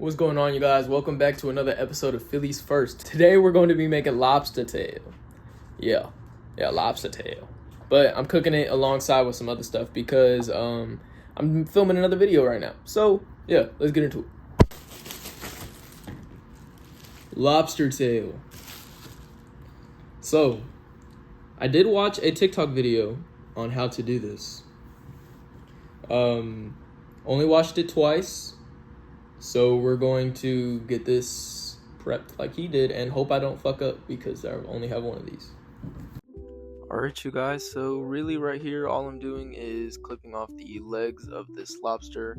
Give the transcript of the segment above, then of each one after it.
What's going on, you guys? Welcome back to another episode of Philly's First. Today we're going to be making lobster tail. Yeah, lobster tail. But I'm cooking it alongside with some other stuff because I'm filming another video right now. So yeah, let's get into it. Lobster tail. So I did watch a TikTok video on how to do this. Only watched it twice. So we're going to get this prepped like he did and hope I don't fuck up because I only have one of these. Alright, you guys, so really right here all I'm doing is clipping off the legs of this lobster.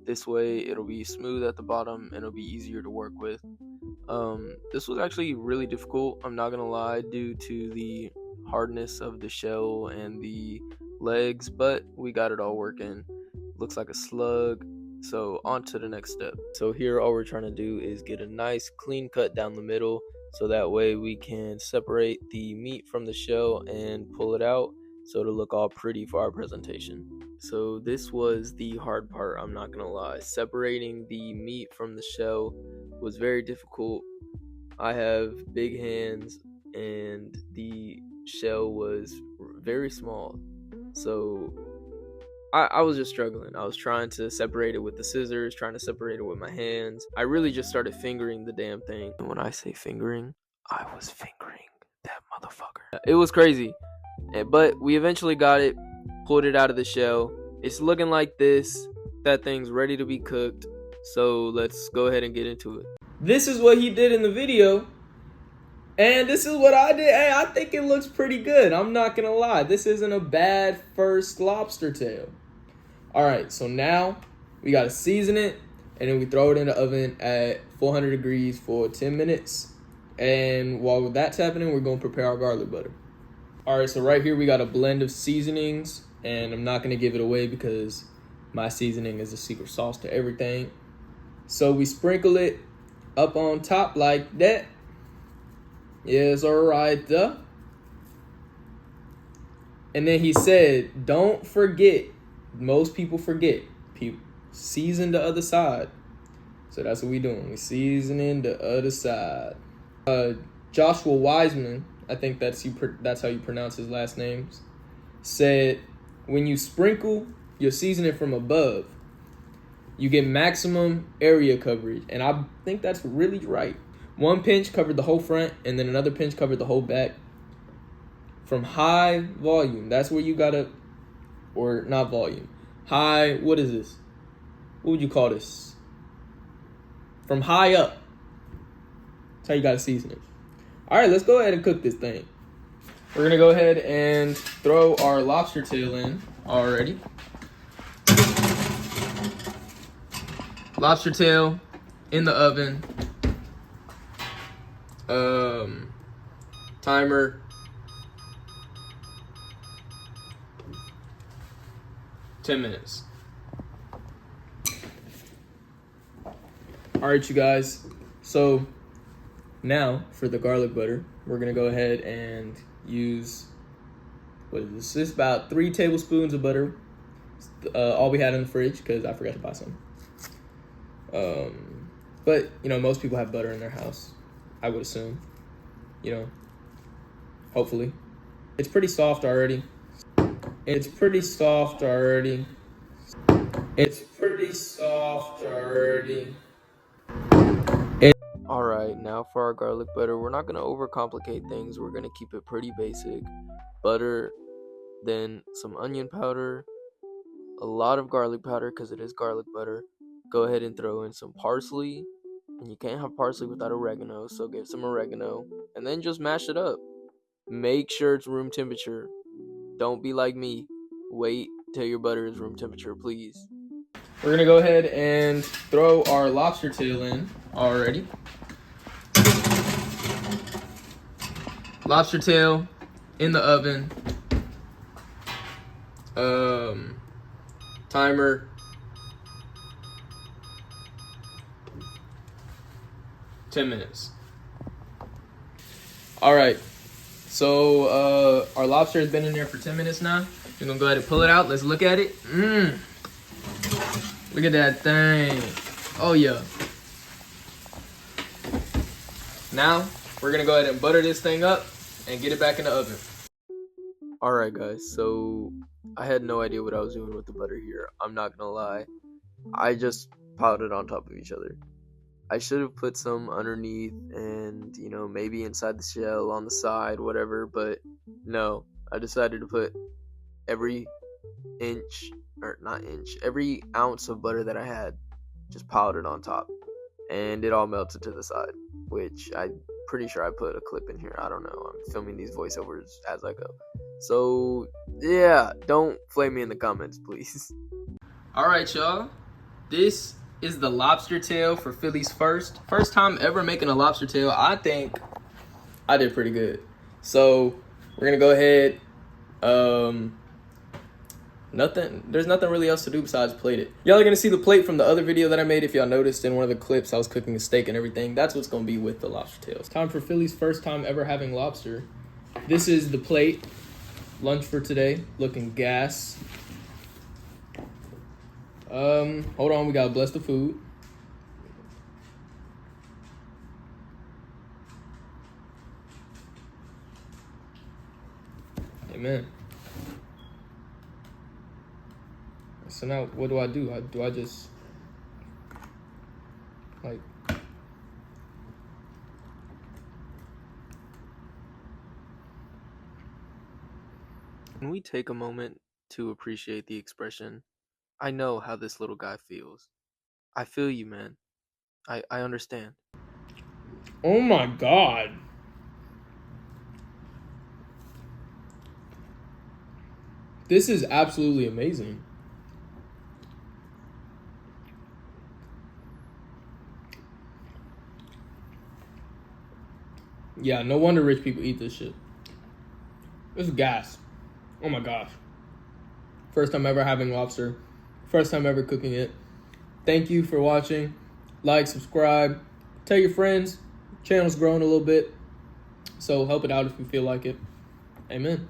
This way it'll be smooth at the bottom and it'll be easier to work with. This was actually really difficult, I'm not gonna lie, due to the hardness of the shell and the legs, but we got it all working. Looks like a slug. So on to the next step. So here all we're trying to do is get a nice clean cut down the middle so that way we can separate the meat from the shell and pull it out so it'll look all pretty for our presentation. So this was the hard part, I'm not gonna lie. Separating the meat from the shell was very difficult. I have big hands and the shell was very small, so I was just struggling. I was trying to separate it with the scissors, trying to separate it with my hands. I really just started fingering the damn thing. And when I say fingering, I was fingering that motherfucker. It was crazy. But we eventually got it, pulled it out of the shell. It's looking like this. That thing's ready to be cooked. So let's go ahead and get into it. This is what he did in the video. And this is what I did. Hey, I think it looks pretty good. I'm not gonna lie. This isn't a bad first lobster tail. Alright, so now we gotta season it and then we throw it in the oven at 400 degrees for 10 minutes. And while that's happening, we're gonna prepare our garlic butter. Alright, so right here we got a blend of seasonings, and I'm not gonna give it away because my seasoning is a secret sauce to everything. So we sprinkle it up on top like that. Yes, alright. And then he said, don't forget, most people forget, season the other side. So that's what we doing. We seasoning the other side. Joshua Wiseman, I think that's how you pronounce his last name, said when you sprinkle your seasoning from above, you get maximum area coverage. And I think that's really right. One pinch covered the whole front, and then another pinch covered the whole back. From high volume, that's where you gotta, or not volume, high, what is this? What would you call this? From high up, that's how you gotta season it. All right, let's go ahead and cook this thing. We're gonna go ahead and throw our lobster tail in already. Lobster tail in the oven. Timer. $10 minutes. Alright, you guys. So now for the garlic butter, we're gonna go ahead and use, what is this? This is about 3 tablespoons of butter. All we had in the fridge because I forgot to buy some. But you know, most people have butter in their house, I would assume. You know, hopefully. It's pretty soft already. It's pretty soft already. Alright, now for our garlic butter, we're not going to overcomplicate things. We're going to keep it pretty basic. Butter, then some onion powder, a lot of garlic powder because it is garlic butter. Go ahead and throw in some parsley. And you can't have parsley without oregano, so get some oregano. And then just mash it up. Make sure it's room temperature. Don't be like me. Wait till your butter is room temperature, please. We're gonna go ahead and throw our lobster tail in already. Lobster tail in the oven. Timer. $10 minutes. All right. So our lobster has been in there for 10 minutes now. We're gonna go ahead and pull it out. Let's look at it. Look at that thing. Oh yeah. Now, we're gonna go ahead and butter this thing up and get it back in the oven. Alright guys, so I had no idea what I was doing with the butter here. I'm not gonna lie. I just piled it on top of each other. I should have put some underneath and, you know, maybe inside the shell, on the side, whatever, but no. I decided to put every every ounce of butter that I had, just piled it on top. And it all melted to the side, which I'm pretty sure I put a clip in here. I don't know. I'm filming these voiceovers as I go. So, yeah, don't flame me in the comments, please. Alright, y'all. This is the lobster tail for Philly's first time ever making a lobster tail. I think I did pretty good. So we're gonna go ahead. There's nothing really else to do besides plate it. Y'all are gonna see the plate from the other video that I made. If y'all noticed in one of the clips, I was cooking a steak and everything. That's what's gonna be with the lobster tails. Time for Philly's first time ever having lobster. This is the plate. Lunch for today, looking gas. Hold on, we gotta bless the food. Amen. So now, what do? Do I just, like... Can we take a moment to appreciate the expression, "I know how this little guy feels"? I feel you, man. I understand. Oh my god. This is absolutely amazing. Yeah, no wonder rich people eat this shit. This is gas. Oh my gosh. First time ever having lobster. First time ever cooking it. Thank you for watching. Like, subscribe, tell your friends. Channel's growing a little bit, so help it out if you feel like it. Amen.